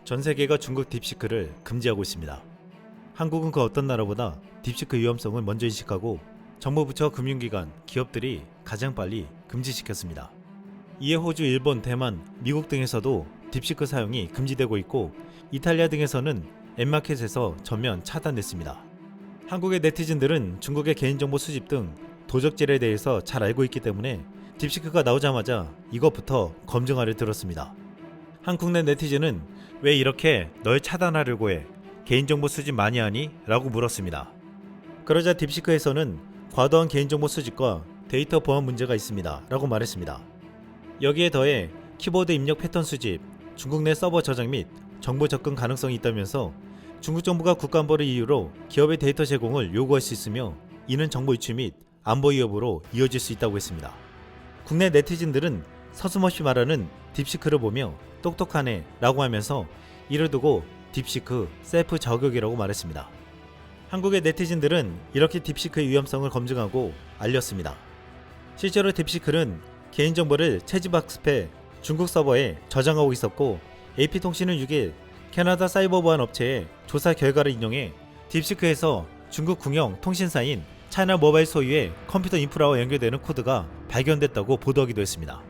전 세계가 중국 딥시크를 금지하고 있습니다. 한국은 그 어떤 나라보다 딥시크 위험성을 먼저 인식하고 정부 부처 금융기관, 기업들이 가장 빨리 금지시켰습니다. 이에 호주, 일본, 대만, 미국 등에서도 딥시크 사용이 금지되고 있고 이탈리아 등에서는 앱마켓에서 전면 차단됐습니다. 한국의 네티즌들은 중국의 개인정보 수집 등 도적질에 대해서 잘 알고 있기 때문에 딥시크가 나오자마자 이것부터 검증하려 들었습니다. 한국 내 네티즌은 왜 이렇게 널 차단하려고 해? 개인정보 수집 많이 하니? 라고 물었습니다. 그러자 딥시크에서는 과도한 개인정보 수집과 데이터 보안 문제가 있습니다 라고 말했습니다. 여기에 더해 키보드 입력 패턴 수집, 중국 내 서버 저장 및 정보 접근 가능성이 있다면서 중국 정부가 국가안보를 이유로 기업의 데이터 제공을 요구할 수 있으며 이는 정보 유출 및 안보 위협으로 이어질 수 있다고 했습니다. 국내 네티즌들은 서슴없이 말하는 딥시크를 보며 똑똑하네 라고 하면서 이를 두고 딥시크 셀프 저격이라고 말했습니다. 한국의 네티즌들은 이렇게 딥시크의 위험성을 검증하고 알렸습니다. 실제로 딥시크는 개인정보를 채집학습해 중국 서버에 저장하고 있었고 AP통신은 6일 캐나다 사이버 보안 업체의 조사 결과를 인용해 딥시크에서 중국 궁영 통신사인 차이나 모바일 소유의 컴퓨터 인프라와 연결되는 코드가 발견됐다고 보도하기도 했습니다.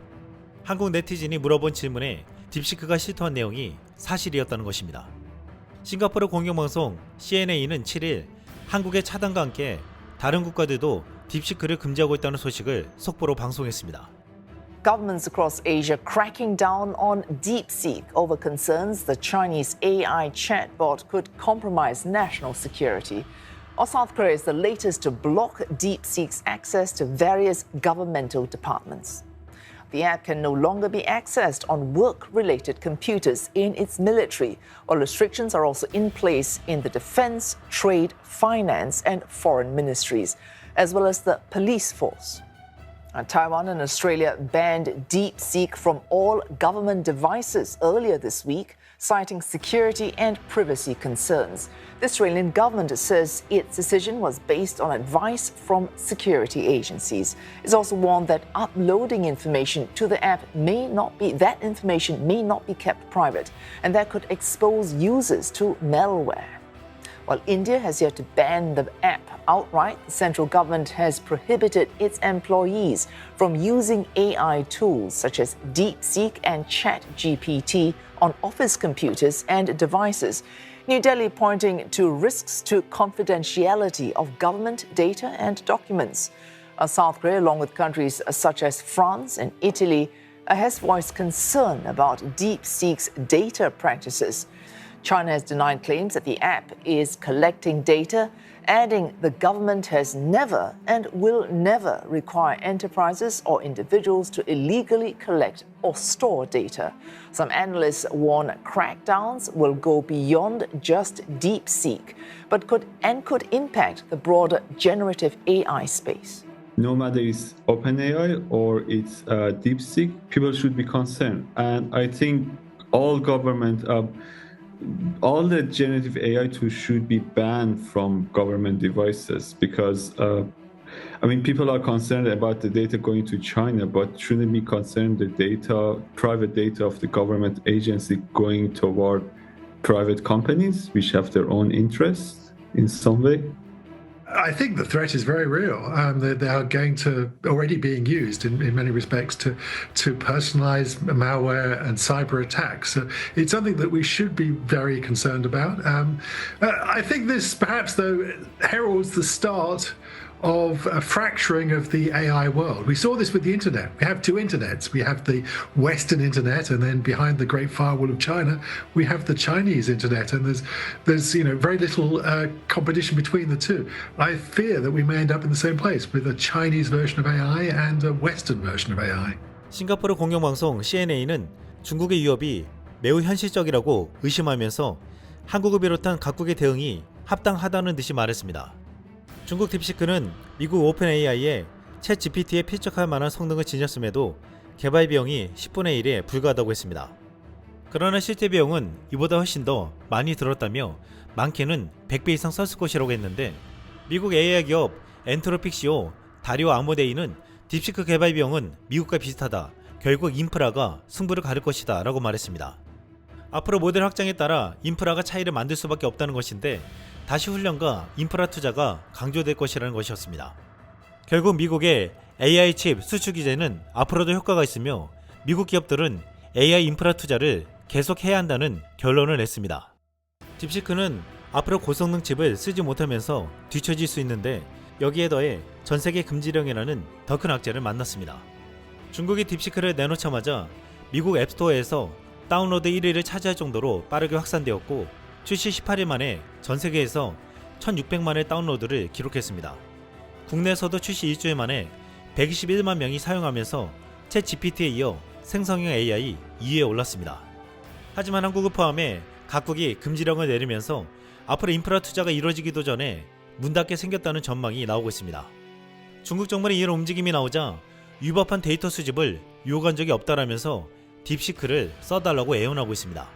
한국 네티즌이 물어본 질문에 딥시크가 실토한 내용이 사실이었다는 것입니다. 싱가포르 공영방송 CNA는 7일 한국의 차단과 함께 다른 국가들도 딥시크를 금지하고 있다는 소식을 속보로 방송했습니다. Governments across Asia cracking down on DeepSeek over concerns the Chinese AI chatbot could compromise national security. South Korea is the latest to block DeepSeek's access to various governmental departments. The app can no longer be accessed on work-related computers in its military, while restrictions are also in place in the defense, trade, finance, and foreign ministries, as well as the police force. Taiwan and Australia banned DeepSeek from all government devices earlier this week, citing security and privacy concerns. The Australian government says its decision was based on advice from security agencies. It's also warned that uploading information to the app that information may not be kept private, and that could expose users to malware. While India has yet to ban the app outright, the central government has prohibited its employees from using AI tools such as DeepSeek and ChatGPT on office computers and devices. New Delhi pointing to risks to confidentiality of government data and documents. South Korea, along with countries such as France and Italy, has voiced concern about DeepSeek's data practices. China has denied claims that the app is collecting data, adding the government has never and will never require enterprises or individuals to illegally collect or store data. Some analysts warn crackdowns will go beyond just DeepSeek, but could impact the broader generative AI space. No matter it's OpenAI or it's DeepSeek, people should be concerned. And I think all the generative AI tools should be banned from government devices because, people are concerned about the data going to China, but shouldn't be concerned the private data of the government agency going toward private companies which have their own interests in some way? I think the threat is very real. They are already being used in many respects to personalize malware and cyber attacks. So it's something that we should be very concerned about. I think this perhaps, though, heralds the start of a fracturing of the AI world. We saw this with the internet. We have two internets. We have the Western internet, and then behind the Great Firewall of China, we have the Chinese internet. And there's very little competition between the two. I fear that we may end up in the same place with a Chinese version of AI and a Western version of AI. 싱가포르 공영방송 CNA는 중국의 위협이 매우 현실적이라고 의심하면서 한국을 비롯한 각국의 대응이 합당하다는 듯이 말했습니다. 중국 딥시크는 미국 오픈AI에 챗GPT에 필적할 만한 성능을 지녔음에도 개발 비용이 10분의 1에 불과하다고 했습니다. 그러나 실제 비용은 이보다 훨씬 더 많이 들었다며 많게는 100배 이상 썼을 것이라고 했는데 미국 AI 기업 엔트로픽시오 다리오 아모데이는 딥시크 개발 비용은 미국과 비슷하다. 결국 인프라가 승부를 가릴 것이다 라고 말했습니다. 앞으로 모델 확장에 따라 인프라가 차이를 만들 수밖에 없다는 것인데 다시 훈련과 인프라 투자가 강조될 것이라는 것이었습니다. 결국 미국의 AI 칩 수출 규제는 앞으로도 효과가 있으며 미국 기업들은 AI 인프라 투자를 계속해야 한다는 결론을 냈습니다. 딥시크는 앞으로 고성능 칩을 쓰지 못하면서 뒤처질 수 있는데 여기에 더해 전세계 금지령이라는 더 큰 악재를 만났습니다. 중국이 딥시크를 내놓자마자 미국 앱스토어에서 다운로드 1위를 차지할 정도로 빠르게 확산되었고 출시 18일 만에 전세계에서 1600만의 다운로드를 기록했습니다. 국내에서도 출시 일주일 만에 121만 명이 사용하면서 챗 GPT에 이어 생성형 AI 2위에 올랐습니다. 하지만 한국을 포함해 각국이 금지령을 내리면서 앞으로 인프라 투자가 이루어지기도 전에 문 닫게 생겼다는 전망이 나오고 있습니다. 중국 정부는 이런 움직임이 나오자 위법한 데이터 수집을 요구한 적이 없다라면서 딥시크를 써달라고 애원하고 있습니다.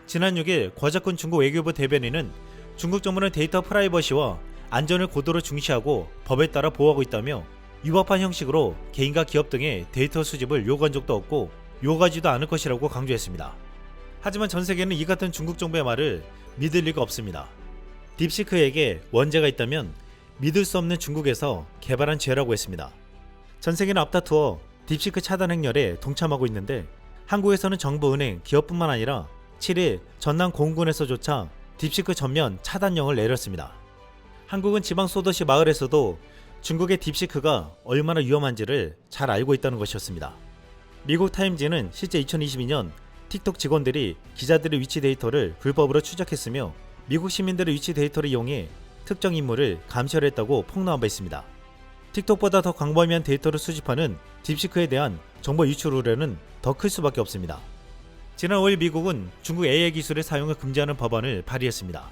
지난 6일 궈자쿤 중국 외교부 대변인은 중국 정부는 데이터 프라이버시와 안전을 고도로 중시하고 법에 따라 보호하고 있다며 위법한 형식으로 개인과 기업 등의 데이터 수집을 요구한 적도 없고 요구하지도 않을 것이라고 강조했습니다. 하지만 전 세계는 이 같은 중국 정부의 말을 믿을 리가 없습니다. 딥시크에게 원죄가 있다면 믿을 수 없는 중국에서 개발한 죄라고 했습니다. 전 세계는 앞다투어 딥시크 차단 행렬에 동참하고 있는데 한국에서는 정부, 은행, 기업뿐만 아니라 7일 전남 공군에서조차 딥시크 전면 차단령을 내렸습니다. 한국은 지방 소도시 마을에서도 중국의 딥시크가 얼마나 위험한지를 잘 알고 있다는 것이었습니다. 미국 타임지는 실제 2022년 틱톡 직원들이 기자들의 위치 데이터를 불법으로 추적했으며 미국 시민들의 위치 데이터를 이용해 특정 인물을 감시했다고 폭로한 바 있습니다. 틱톡보다 더 광범위한 데이터를 수집하는 딥시크에 대한 정보 유출 우려는 더 클 수밖에 없습니다. 지난 5일 미국은 중국 AI 기술의 사용을 금지하는 법안을 발의했습니다.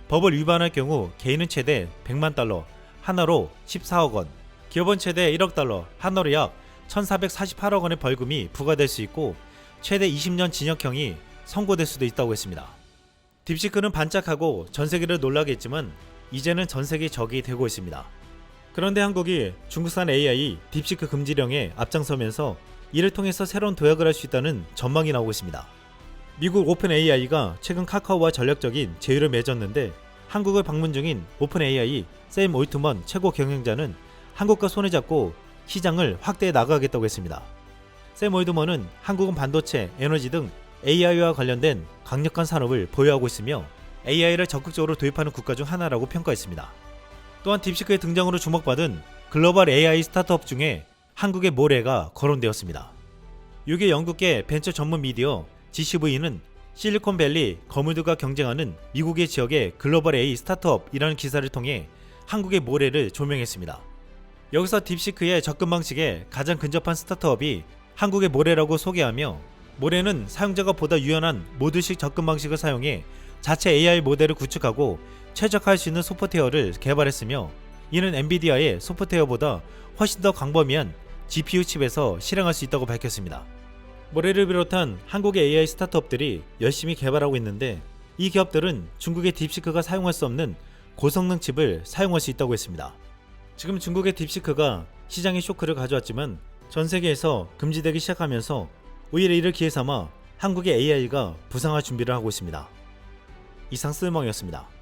법을 위반할 경우 개인은 최대 100만 달러, 하나로 14억 원, 기업은 최대 1억 달러, 하나로 약 1448억 원의 벌금이 부과될 수 있고 최대 20년 징역형이 선고될 수도 있다고 했습니다. 딥시크는 반짝하고 전세계를 놀라게 했지만 이제는 전세계 적이 되고 있습니다. 그런데 한국이 중국산 AI 딥시크 금지령에 앞장서면서 이를 통해서 새로운 도약을 할 수 있다는 전망이 나오고 있습니다. 미국 오픈 AI가 최근 카카오와 전략적인 제휴를 맺었는데 한국을 방문 중인 오픈 AI 샘 올트먼 최고 경영자는 한국과 손을 잡고 시장을 확대해 나가겠다고 했습니다. 샘 올트먼은 한국은 반도체, 에너지 등 AI와 관련된 강력한 산업을 보유하고 있으며 AI를 적극적으로 도입하는 국가 중 하나라고 평가했습니다. 또한 딥시크의 등장으로 주목받은 글로벌 AI 스타트업 중에 한국의 모레가 거론되었습니다. 6일 영국계 벤처 전문 미디어 GCV는 실리콘밸리 거물들과 경쟁하는 미국의 지역의 글로벌 AI 스타트업이라는 기사를 통해 한국의 모레를 조명했습니다. 여기서 딥시크의 접근 방식에 가장 근접한 스타트업이 한국의 모레라고 소개하며 모레는 사용자가 보다 유연한 모듈식 접근 방식을 사용해 자체 AI 모델을 구축하고 최적화할 수 있는 소프트웨어를 개발했으며 이는 엔비디아의 소프트웨어보다 훨씬 더 광범위한 GPU 칩에서 실행할 수 있다고 밝혔습니다. 모레를 비롯한 한국의 AI 스타트업들이 열심히 개발하고 있는데 이 기업들은 중국의 딥시크가 사용할 수 없는 고성능 칩을 사용할 수 있다고 했습니다. 지금 중국의 딥시크가 시장에 쇼크를 가져왔지만 전 세계에서 금지되기 시작하면서 오히려 이를 기회 삼아 한국의 AI가 부상할 준비를 하고 있습니다. 이상 쓸멍이었습니다.